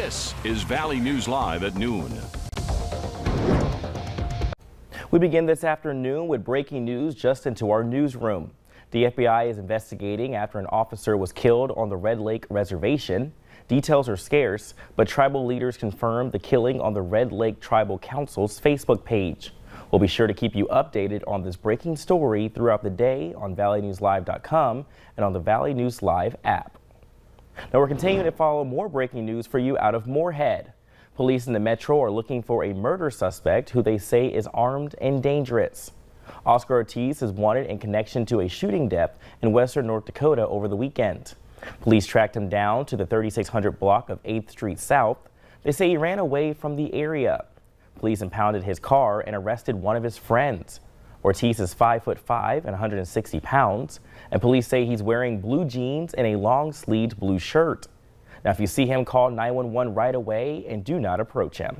This is Valley News Live at noon. We begin this afternoon with breaking news just into our newsroom. The FBI is investigating after an officer was killed on the Red Lake Reservation. Details are scarce, but tribal leaders confirmed the killing on the Red Lake Tribal Council's Facebook page. We'll be sure to keep you updated on this breaking story throughout the day on valleynewslive.com and on the Valley News Live app. Now we're continuing to follow more breaking news for you out of Moorhead. Police in the metro are looking for a murder suspect who they say is armed and dangerous. Oscar Ortiz is wanted in connection to a shooting death in western North Dakota over the weekend. Police tracked him down to the 3600 block of 8th Street South. They say he ran away from the area. Police impounded his car and arrested one of his friends. Ortiz is 5'5" and 160 pounds, and police say he's wearing blue jeans and a long-sleeved blue shirt. Now, if you see him, call 911 right away and do not approach him.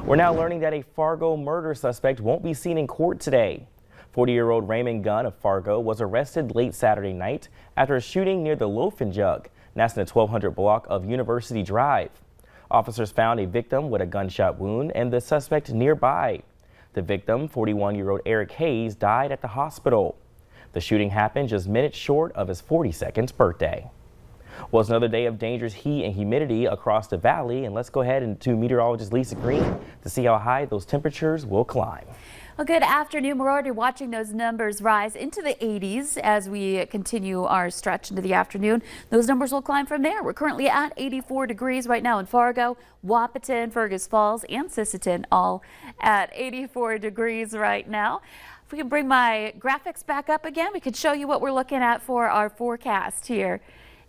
We're now learning that a Fargo murder suspect won't be seen in court today. 40-year-old Raymond Gunn of Fargo was arrested late Saturday night after a shooting near the Loaf and Jug, that's in the 1200 block of University Drive. Officers found a victim with a gunshot wound and the suspect nearby. The victim, 41-year-old Eric Hayes, died at the hospital. The shooting happened just minutes short of his 42nd birthday. Well, it's another day of dangerous heat and humidity across the valley, and let's go ahead and to meteorologist Lisa Green to see how high those temperatures will climb. Well, good afternoon. We're already watching those numbers rise into the 80s as we continue our stretch into the afternoon. Those numbers will climb from there. We're currently at 84 degrees right now in Fargo, Wahpeton, Fergus Falls, and Sisseton, all at 84 degrees right now. If we can bring my graphics back up again, we could show you what we're looking at for our forecast here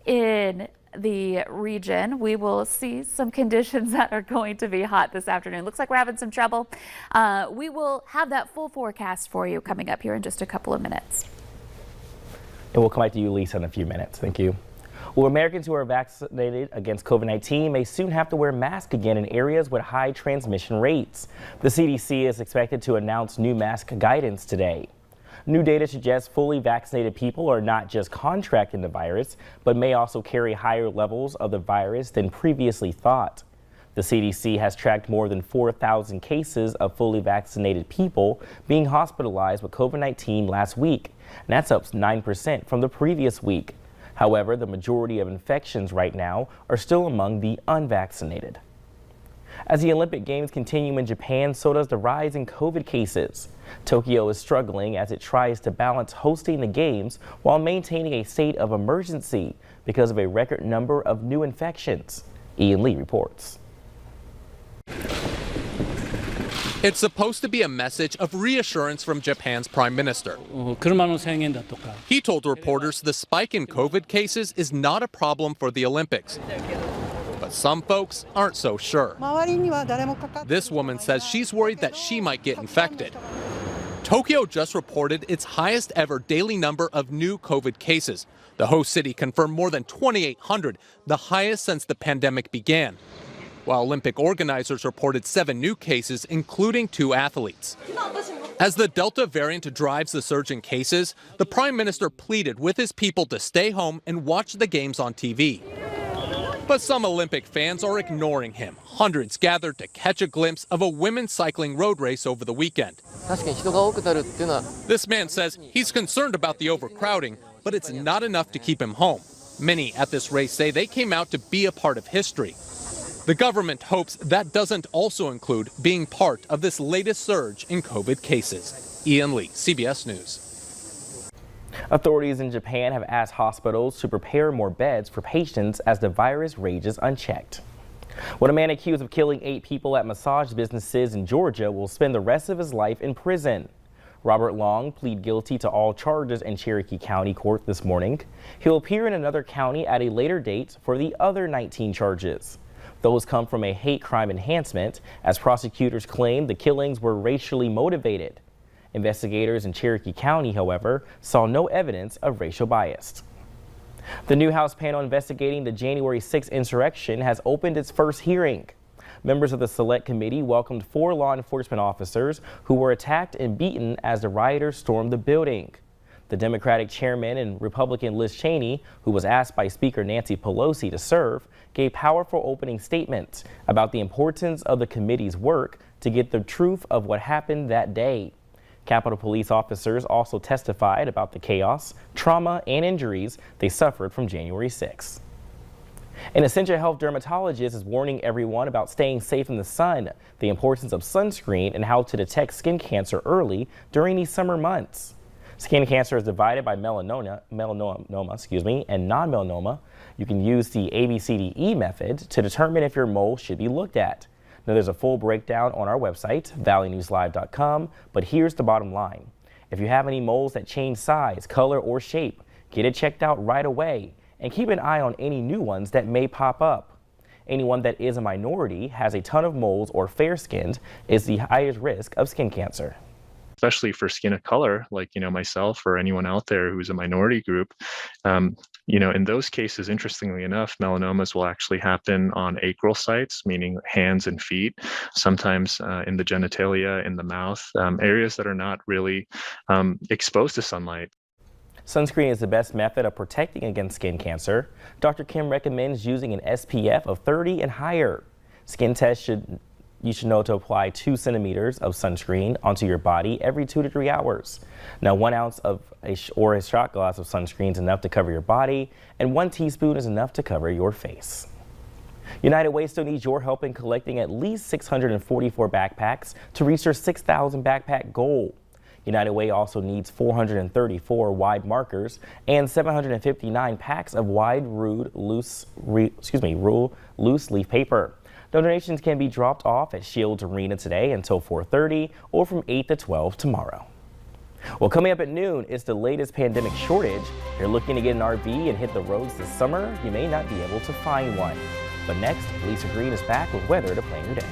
in the region. We will see some conditions that are going to be hot this afternoon. Looks like we're having some trouble. We will have that full forecast for you coming up here in just a couple of minutes. And we'll come back to you, Lisa, in a few minutes. Thank you. Well, Americans who are vaccinated against COVID-19 may soon have to wear masks again in areas with high transmission rates. The CDC is expected to announce new mask guidance today. New data suggests fully vaccinated people are not just contracting the virus, but may also carry higher levels of the virus than previously thought. The CDC has tracked more than 4,000 cases of fully vaccinated people being hospitalized with COVID-19 last week, and that's up 9% from the previous week. However, the majority of infections right now are still among the unvaccinated. As the Olympic Games continue in Japan, so does the rise in COVID cases. Tokyo is struggling as it tries to balance hosting the Games while maintaining a state of emergency because of a record number of new infections. Ian Lee reports. It's supposed to be a message of reassurance from Japan's prime minister. He told reporters the spike in COVID cases is not a problem for the Olympics. But some folks aren't so sure. This woman says she's worried that she might get infected. Tokyo just reported its highest ever daily number of new COVID cases. The host city confirmed more than 2,800, the highest since the pandemic began. While Olympic organizers reported 7 new cases, including 2 athletes. As the Delta variant drives the surge in cases, the prime minister pleaded with his people to stay home and watch the games on TV. But some Olympic fans are ignoring him. Hundreds gathered to catch a glimpse of a women's cycling road race over the weekend. This man says he's concerned about the overcrowding, but it's not enough to keep him home. Many at this race say they came out to be a part of history. The government hopes that doesn't also include being part of this latest surge in COVID cases. Ian Lee, CBS News. Authorities in Japan have asked hospitals to prepare more beds for patients as the virus rages unchecked. Well, a man accused of killing 8 people at massage businesses in Georgia will spend the rest of his life in prison. Robert Long pleaded guilty to all charges in Cherokee County Court this morning. He'll appear in another county at a later date for the other 19 charges. Those come from a hate crime enhancement, as prosecutors claim the killings were racially motivated. Investigators in Cherokee County, however, saw no evidence of racial bias. The new House panel investigating the January 6th insurrection has opened its first hearing. Members of the Select Committee welcomed 4 law enforcement officers who were attacked and beaten as the rioters stormed the building. The Democratic chairman and Republican Liz Cheney, who was asked by Speaker Nancy Pelosi to serve, gave powerful opening statements about the importance of the committee's work to get the truth of what happened that day. Capitol Police officers also testified about the chaos, trauma, and injuries they suffered from January 6th. An Essentia Health dermatologist is warning everyone about staying safe in the sun, the importance of sunscreen, and how to detect skin cancer early during these summer months. Skin cancer is divided by melanoma, and non-melanoma. You can use the ABCDE method to determine if your mole should be looked at. Now, there's a full breakdown on our website, valleynewslive.com, but here's the bottom line. If you have any moles that change size, color, or shape, get it checked out right away and keep an eye on any new ones that may pop up. Anyone that is a minority, has a ton of moles, or fair-skinned is the highest risk of skin cancer. Especially for skin of color, like, myself or anyone out there who's a minority group, in those cases, interestingly enough, melanomas will actually happen on acral sites, meaning hands and feet, sometimes in the genitalia, in the mouth, areas that are not really exposed to sunlight. Sunscreen is the best method of protecting against skin cancer. Dr. Kim recommends using an SPF of 30 and higher. Skin tests you should know to apply 2 centimeters of sunscreen onto your body every 2 to 3 hours. Now, 1 ounce or a shot glass of sunscreen is enough to cover your body, and 1 teaspoon is enough to cover your face. United Way still needs your help in collecting at least 644 backpacks to reach their 6,000 backpack goal. United Way also needs 434 wide markers and 759 packs of wide loose leaf paper. Donations can be dropped off at Shields Arena today until 4:30 or from 8 to 12 tomorrow. Well, coming up at noon is the latest pandemic shortage. If you're looking to get an RV and hit the roads this summer, you may not be able to find one. But next, Lisa Green is back with weather to plan your day.